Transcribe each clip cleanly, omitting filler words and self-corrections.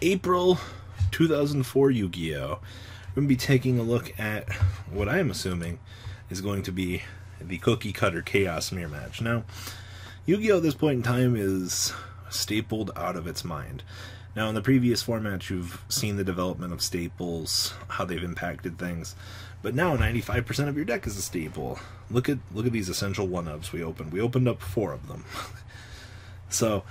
April 2004 Yu-Gi-Oh! We're going to be taking a look at what I am assuming is going to be the cookie cutter chaos mirror match. Now, Yu-Gi-Oh! At this point in time is stapled out of its mind. Now, in the previous formats, you've seen the development of staples, how they've impacted things, but now 95% of your deck is a staple. Look at these essential one-ups we opened. We opened up 4 of them. So,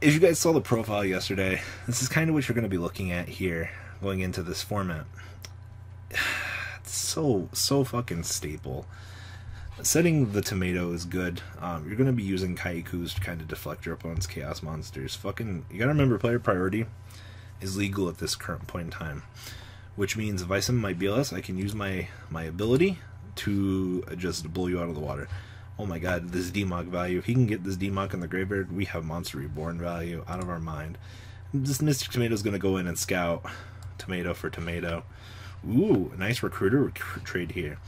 as you guys saw the profile yesterday, this is kind of what you're going to be looking at here going into this format. It's so fucking staple. Setting the tomato is good. You're going to be using Kaikus to kind of deflect your opponent's chaos monsters. You gotta remember, player priority is legal at this current point in time, which means if I summon my BLS, I can use my ability to just blow you out of the water. Oh my god, this DMOC value. If he can get this DMOC in the graveyard, we have Monster Reborn value out of our mind. This Mystic Tomato is going to go in and scout tomato for tomato. Ooh, a nice recruiter trade here.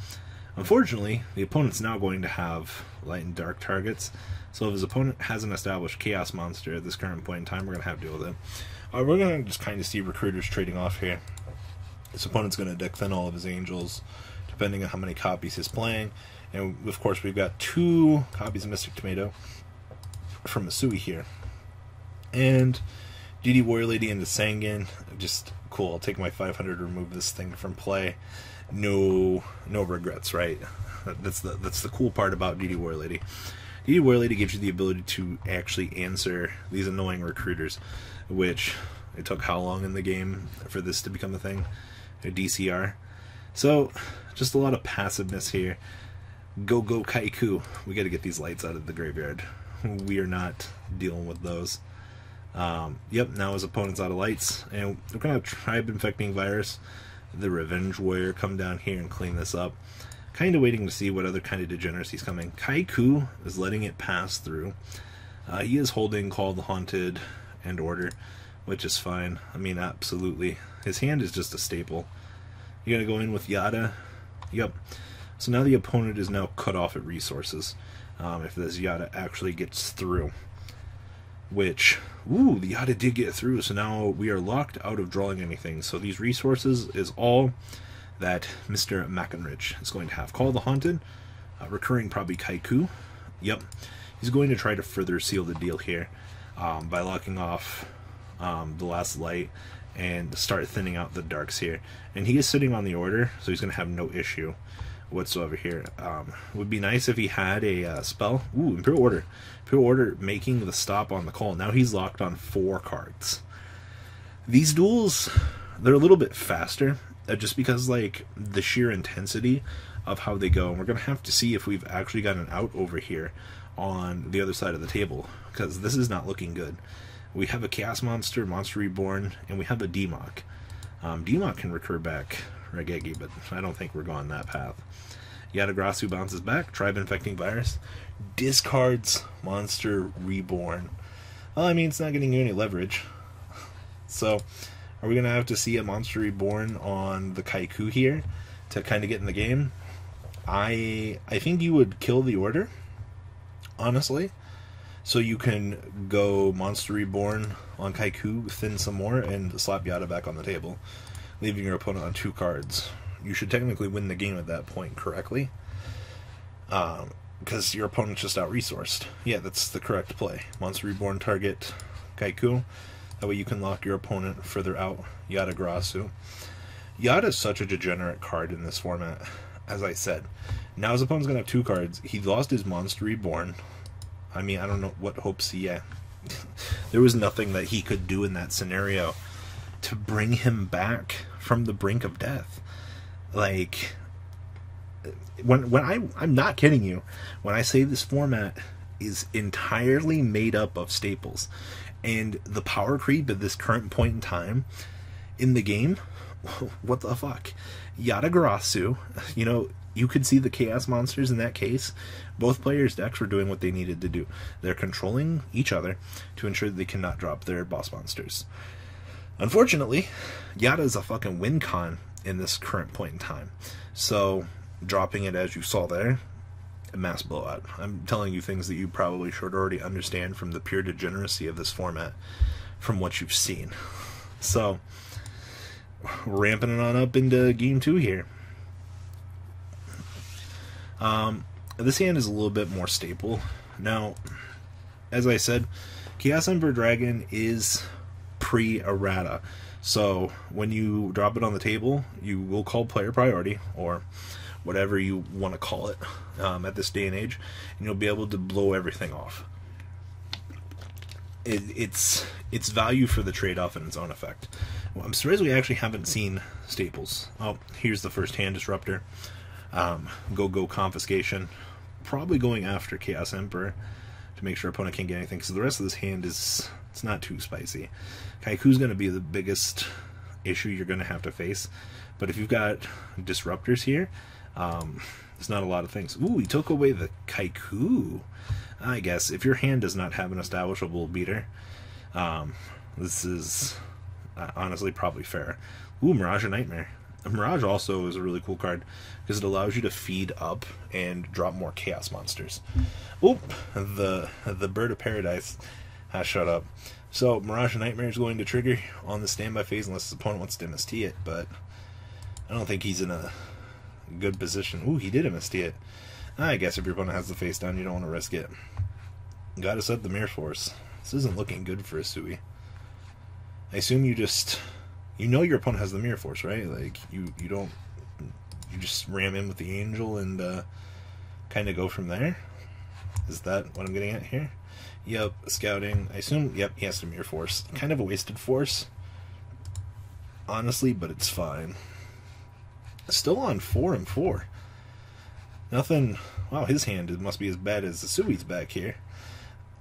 Unfortunately, the opponent's now going to have light and dark targets, so if his opponent has an established chaos monster at this current point in time, we're going to have to deal with it. We're going to just kind of see recruiters trading off here. This opponent's going to deck thin all of his angels, depending on how many copies he's playing. And of course, we've got 2 copies of Mystic Tomato from Masui here. And DD Warrior Lady into Sangan, just cool. I'll take my 500 to remove this thing from play. No regrets, right? That's the cool part about DD Warrior Lady. DD Warrior Lady gives you the ability to actually answer these annoying recruiters, which it took how long in the game for this to become a thing? A DCR. So, just a lot of passiveness here. Go Kaiku. We gotta get these lights out of the graveyard. We are not dealing with those. Yep, now his opponent's out of lights, and we're gonna have Tribe Infecting Virus, the Revenge Warrior, come down here and clean this up. Kind of waiting to see what other kind of degeneracy's coming. Kaiku is letting it pass through. He is holding Call the Haunted and Order, which is fine. I mean, absolutely. His hand is just a staple. You're gonna go in with Yada. Yep. So now the opponent is now cut off at resources. If this Yada actually gets through. Which, ooh, the Yada did get through, so now we are locked out of drawing anything. So these resources is all that Mr. Mackenrich is going to have. Call the Haunted, recurring probably Kaiku. Yep, he's going to try to further seal the deal here by locking off the last light and start thinning out the darks here. And he is sitting on the order, so he's going to have no issue whatsoever here. Would be nice if he had a spell. Ooh, Imperial Order. Imperial Order making the stop on the call. Now he's locked on 4 cards. These duels, they're a little bit faster, just because, like, the sheer intensity of how they go. And we're going to have to see if we've actually got an out over here on the other side of the table, because this is not looking good. We have a Chaos Monster, Monster Reborn, and we have a DMOC. DMOC can recur back Regegi, but I don't think we're going that path. Yadagrasu bounces back, Tribe Infecting Virus, discards Monster Reborn. Well, I mean, it's not getting you any leverage. So, are we going to have to see a Monster Reborn on the Kaiku here to kind of get in the game? I think you would kill the order, honestly, so you can go Monster Reborn on Kaiku, thin some more, and slap Yada back on the table, leaving your opponent on 2 cards. You should technically win the game at that point correctly, because your opponent's just out-resourced. Yeah, that's the correct play. Monster Reborn target Kaiku. That way you can lock your opponent further out. Yadagrasu. Yada is such a degenerate card in this format, as I said. Now his opponent's going to have 2 cards. He lost his Monster Reborn. I mean, I don't know what hopes he had. There was nothing that he could do in that scenario to bring him back from the brink of death. Like, when I'm not kidding you when I say this format is entirely made up of staples, and the power creep at this current point in time in the game, what the fuck? Yadagrasu, you know, you could see the chaos monsters in that case. Both players' decks were doing what they needed to do. They're controlling each other to ensure that they cannot drop their boss monsters. Unfortunately, Yada is a fucking win con in this current point in time. So, dropping it as you saw there, a mass blowout. I'm telling you things that you probably should already understand from the pure degeneracy of this format. from what you've seen. So, ramping it on up into game 2 here. This hand is a little bit more stable. Now, as I said, Chaos Emperor Dragon is pre-errata. So, when you drop it on the table, you will call player priority, or whatever you want to call it at this day and age, and you'll be able to blow everything off. It's value for the trade-off in its own effect. Well, I'm surprised we actually haven't seen staples. Oh, here's the first hand disruptor. Go confiscation. Probably going after Chaos Emperor to make sure opponent can't get anything, because the rest of this hand it's not too spicy. Kaiku's going to be the biggest issue you're going to have to face, but if you've got disruptors here, it's not a lot of things. Ooh, he took away the Kaiku. I guess if your hand does not have an establishable beater, this is honestly probably fair. Ooh, Mirage of Nightmare. Mirage also is a really cool card because it allows you to feed up and drop more chaos monsters. Oop, the Bird of Paradise has shut up. So Mirage of Nightmare is going to trigger on the standby phase unless his opponent wants to MST it, but I don't think he's in a good position. Ooh, he did MST it. I guess if your opponent has the face down, you don't want to risk it. Gotta set the Mirror Force. This isn't looking good for Asui. I assume you know your opponent has the Mirror Force, right? Like, you just ram in with the Angel and kind of go from there? Is that what I'm getting at here? Yep, scouting. I assume, yep, he has the Mirror Force. Kind of a wasted force, honestly, but it's fine. Still on 4 and 4. Nothing. Wow, his hand must be as bad as Asui's back here.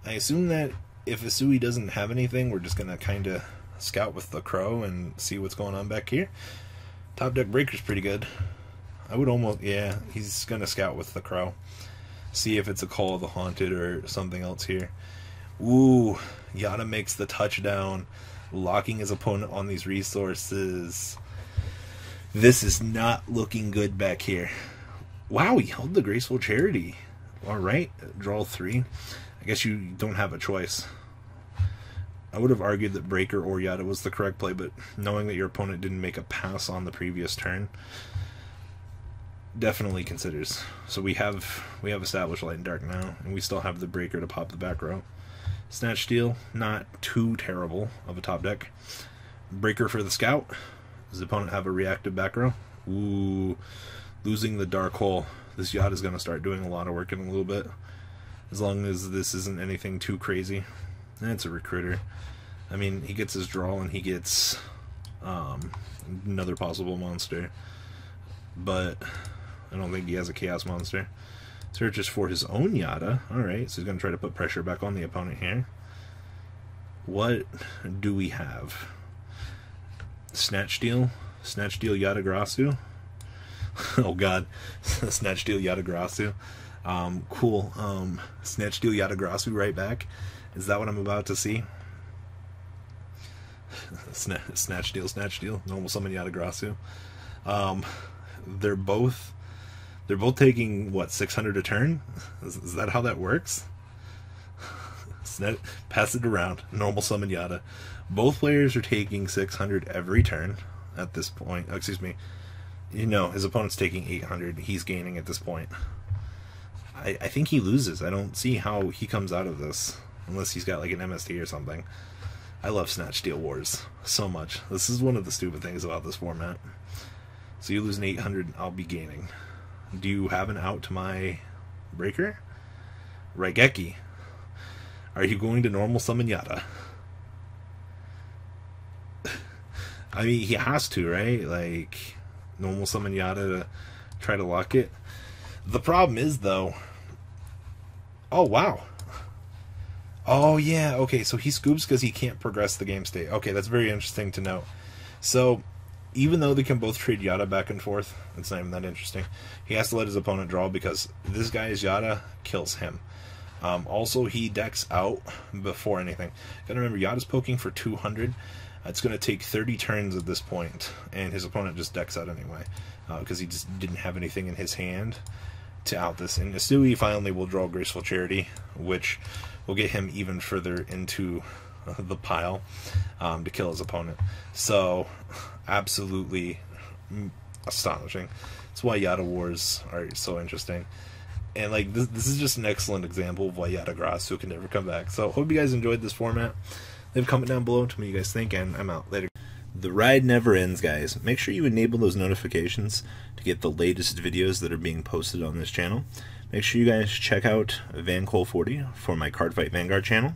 I assume that if Asui doesn't have anything, we're just gonna kind of scout with the Crow and see what's going on back here. Top deck Breaker's pretty good. I would almost, yeah, he's gonna scout with the Crow. See if it's a Call of the Haunted or something else here. Ooh, Yada makes the touchdown, locking his opponent on these resources. This is not looking good back here. Wow, he held the Graceful Charity. Alright, draw 3. I guess you don't have a choice. I would have argued that Breaker or Yada was the correct play, but knowing that your opponent didn't make a pass on the previous turn definitely considers. So we have established Light and Dark now, and we still have the Breaker to pop the back row. Snatch Steal, not too terrible of a top deck. Breaker for the Scout. Does the opponent have a reactive back row? Ooh, losing the Dark Hole. This Yada is going to start doing a lot of work in a little bit, as long as this isn't anything too crazy. And it's a Recruiter. I mean, he gets his draw and he gets another possible monster, but I don't think he has a Chaos monster. Searches for his own Yada. Alright, so he's going to try to put pressure back on the opponent here. What do we have? Snatch Steal? Snatch Steal Yada Grasu? Oh god. Snatch Steal Yada Grasu. Cool. Snatch Steal Yada Grasu right back. Is that what I'm about to see? Snatch Steal. Normal Summon Yada Grasu. They're both taking, what, 600 a turn? Is that how that works? Pass it around. Normal Summon Yada. Both players are taking 600 every turn at this point. Oh, excuse me. You know, his opponent's taking 800. He's gaining at this point. I think he loses. I don't see how he comes out of this, unless he's got like an MST or something. I love Snatch Steal Wars so much. This is one of the stupid things about this format. So you lose an 800, I'll be gaining. Do you have an out to my Breaker? Raigeki. Are you going to normal summon Yada? I mean, he has to, right? Like, normal summon Yada to try to lock it. The problem is, though... Oh, wow. Oh, yeah, okay, so he scoops because he can't progress the game state. Okay, that's very interesting to know. So, even though they can both trade Yada back and forth, it's not even that interesting. He has to let his opponent draw because this guy's Yada kills him. Also, he decks out before anything. Gotta remember, Yada's poking for 200. It's going to take 30 turns at this point, and his opponent just decks out anyway, because he just didn't have anything in his hand to out this. And Asui finally will draw Graceful Charity, which will get him even further into the pile to kill his opponent. So, absolutely astonishing. That's why Yada Wars are so interesting. And like this is just an excellent example of why Yatagrasu can never come back. So hope you guys enjoyed this format. Leave a comment down below to me what you guys think, and I'm out. Later. The ride never ends, guys. Make sure you enable those notifications to get the latest videos that are being posted on this channel. Make sure you guys check out VanCole40 for my Cardfight Vanguard channel.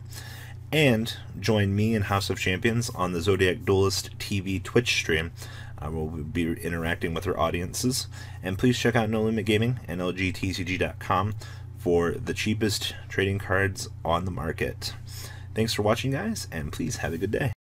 And join me and House of Champions on the Zodiac Duelist TV Twitch stream. We'll be interacting with our audiences. And please check out No Limit Gaming and LGTCG.com for the cheapest trading cards on the market. Thanks for watching, guys, and please have a good day.